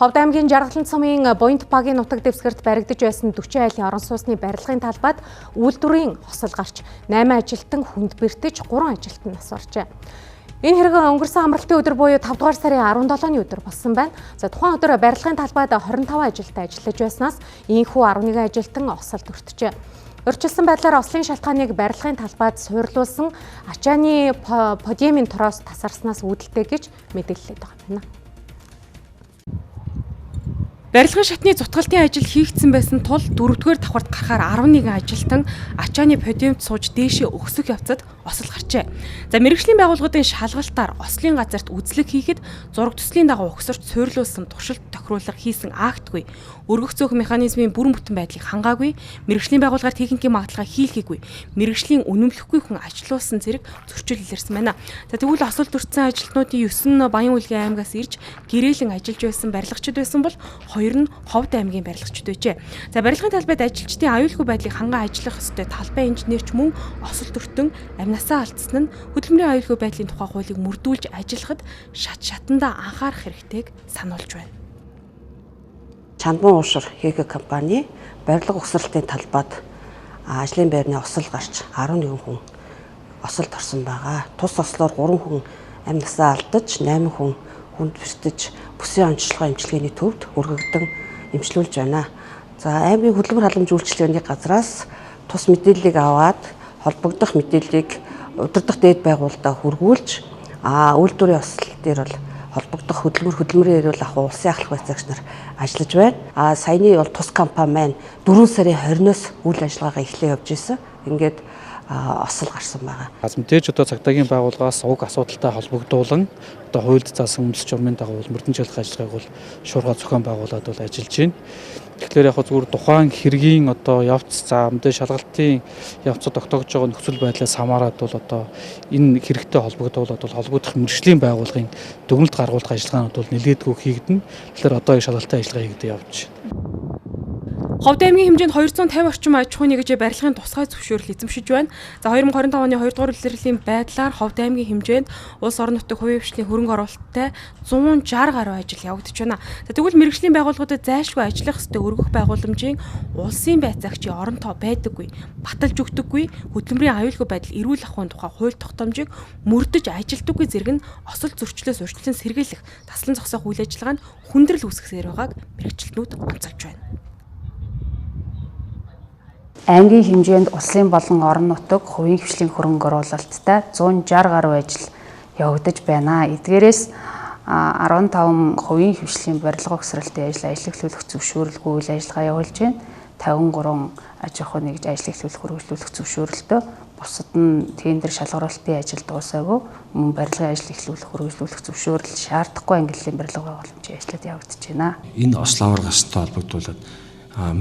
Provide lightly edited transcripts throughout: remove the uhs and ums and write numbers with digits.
Ховд аймгийн Жаргалан цумын Буянт багийн нутаг дэвсгэрт баригдаж байсан 40 айлын орон сууцны барилгын талбайд үйлдвэрийн хосол гарч 8 ажилтан хүнд бэртэж 3 ажилтан нас баржээ. Энэ хэрэг өнгөрсөн амралтын өдөр буюу 5 дугаар сарын 17-ны өдөр болсон байна. За тухайн өдөр барилгын талбайд 25 ажилтан ажиллаж байснаас ийхүү 11 ажилтан осолд өртжээ. Урьдчилсан байдлаар ослын шалтгааныг барилгын талбайд суурлуулсан ачааны подиумын тороос тасарснаас үүдэлтэй гэж мэдээлэлтэй байна. Барилгын шатны зутгалтын ажил хийгдсэн байсан тул 4-р давхарт гарахаар 11 ажилтан ачааны подиумд сууж дээшээ өгсөх явцад осол гарчээ. За мэргэжлийн байгууллагуудын шалгалтаар ослын газарт үзлэг хийхэд зураг төслийн дагуу өгсөрч суйрлуулсан туршилт тохируулга хийсэн актгүй, өргөх зөөх механизмын бүрэн бүтэн байдлыг хангаагүй, мэргэжлийн байгууллагаар техникийн магадлалаа хийлгээгүй, мэргэжлийн үнэмлэхгүй хүн ажилуулсан зэрэг зөрчил илэрсэн байна. За тэгвэл осолд өртсөн ажилтнуудын 9 нь Баян Улгийн аймгаас ирж гэрээлэн ажиллаж байсан барилгачид байсан бол 2 нь Ховд аймгийн барилгачид байжээ. За барилгын талбайд ажилчдын аюулгүй байдлыг ханган ажиллах ёстой талбай инженерч мөн осолд өртөн амнасаа алдсан нь хөдөлмөрийн аюулгүй байдлын тухай хуулийг мөрдүүлж ажиллахад шатандаа анхаарах хэрэгтэйг сануулж байна. Чандман уушир ХГ компани барилга угсралтын талбайд ажлын байрны осол гарч 11 хүн осолд орсон байгаа. Тус ослоор 3 хүн амнасаа алдаж, 8 хүн хүнд бэртэж бүсийн онцлогоо эмчилгээний төвд өргөгдөн эмчилүүлж байна. За аймгийн хөдөлмөр халамж үйлчилгээний газраас тус мэдээллийг аваад холбогдох мэдээллийг удирдах дээд байгууллагад хүргүүлж үйлдвэрийн осол дээр бол холбогдох хөдөлмөрийн эрүүл ахуй улсын ахлах байцаагч нар ажиллаж байна. Саяны бол тус компани маань 4 сарын 20-оос үйл ажиллагаагаа эхлээ явж исэн. Ингээд осол гарсан байгаа. Мэдээж одоо цагдаагийн байгууллагаас уг асуудалтай холбогдуулан одоо хуульд заасан үнэлж журмын дагуу мөрдөн чиглэх ажиллагааг бол шуурга зохион байгуулад бол ажиллаж байна. Тэгэхээр яг зүгээр тухайн хэргийн одоо явц за мэдээж шалгалтын явцад тогтоогдож байгаа нөхцөл байдлаас хамаарат бол одоо энэ хэрэгтэй холбогдуулаад бол холбогдох мэргэжлийн байгууллагын дүгнэлт гаргуулах ажиллагаанууд бол нэлээдгүй хийгдэнэ. Тэгэхээр одоо их шалгалтын ажиллагаа хийгдэж явж байна. Ховд аймгийн хэмжээнд 250 орчим аж ахуйн нэгж барилгын тусгай зөвшөөрөл эзэмшиж байна. За 2025 оны 2 дугаар улирлын байдлаар Ховд аймгийн хэмжээнд улс орон нутгийн хувийн хвшлийн хөрөнгө оруулалттай 160 гаруй ажил явагдаж байна. За тэгвэл мэргэжлийн байгууллагуудад зайлшгүй ажиллах ёстой өргөх байгууламжийн улсын байцаагчийн оронтой байдаггүй, баталж өгдөггүй, хөдөлмөрийн аюулгүй байдал эрүүл ахуйн тухай хууль тогтоомжийг мөрдөж ажилдаггүй зэрэг нь осол зөрчлөөс урьдчилан сэргийлэх, таслан зогсоох үйл ажиллагаанд хүндрэл үүсгэсээр байгааг мэргэжилтнүүд онцолж байна. Аймгийн хэмжээнд улсын болон орон нутаг хувийн хвшлийн хөрөнгө оруулалттай 160 гаруй ажил явагдаж байна. Эдгээрээс 15 хувийн хвшлийн барилга угсралтын ажил эхлүүлэх зөвшөөрлгүй үйл ажиллагаа явуулж байна. 53 аж ахуй нэгж эхлүүлэх хөрвүүлэх зөвшөөрлөлтөө бусад нь тендер шалгаруулалтын ажил дуусаагүй мөн барилгын ажил эхлүүлэх хөрвүүлэх зөвшөөрөл шаардахгүй ангиллын барилга байгууламжийн ажлууд явагдаж байна. Энэ ослон аваргастай холбогдуулаад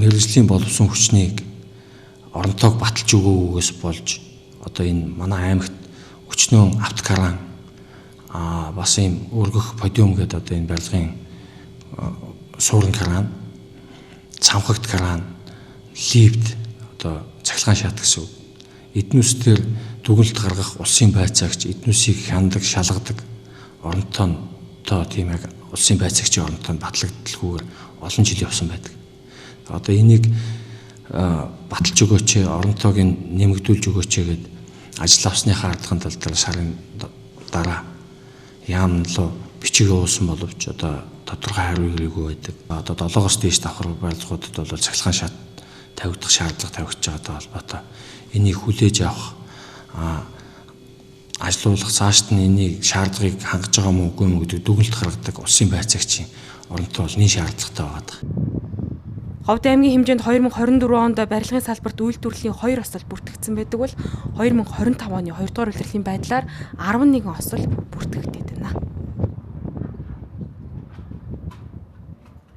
мэргэжлийн боловсон хүчнийг оронтойг баталж өгөөгөөс болж одоо энэ манай аймагт өчнөө автокаран бас ийм өргөх подиум гэдэг одоо энэ барилгын суурин кран, цамхагт кран, лифт одоо цахилгаан шат гэсэн үг. Эднүсээр дүгнэлт гаргах улсын байцаагч эднүсийг хяндаг, шалгадаг оронтой тийм яг улсын байцаагчийн оронтой батлагдaltaгүйгээр олон жил явсан байдаг. Одоо энийг баталж өгөөч, оронтойг нэмэгдүүлж өгөөч гэд ажил авсныхаа ардхан талдаа сарын дараа яамнлуу бичиг явуулсан боловч одоо тодорхой хариу ирээгүй байдаг. Одоо 7-оос дээш давхар барилгуудад бол цахилгаан шат тавигдах шаардлага тавигдж байгаатай холбоотой энийг хүлээж авах ажилуулах цаашд нь энийг шаардлагыг хангаж байгаа мó үгүй мó гэдэг дүгнэлт гаргадаг улсын байцаагчийн оронтой бол нэг шаардлагатай байгаа. Ховд аймгийн хэмжээнд 2024 онд барилгын салбарт үйлдвэрлэлийн 2 осол бүртгэгдсэн байдаг бол 2025 оны 2 дугаар улирлын байдлаар 11 осол бүртгэгдээд байна.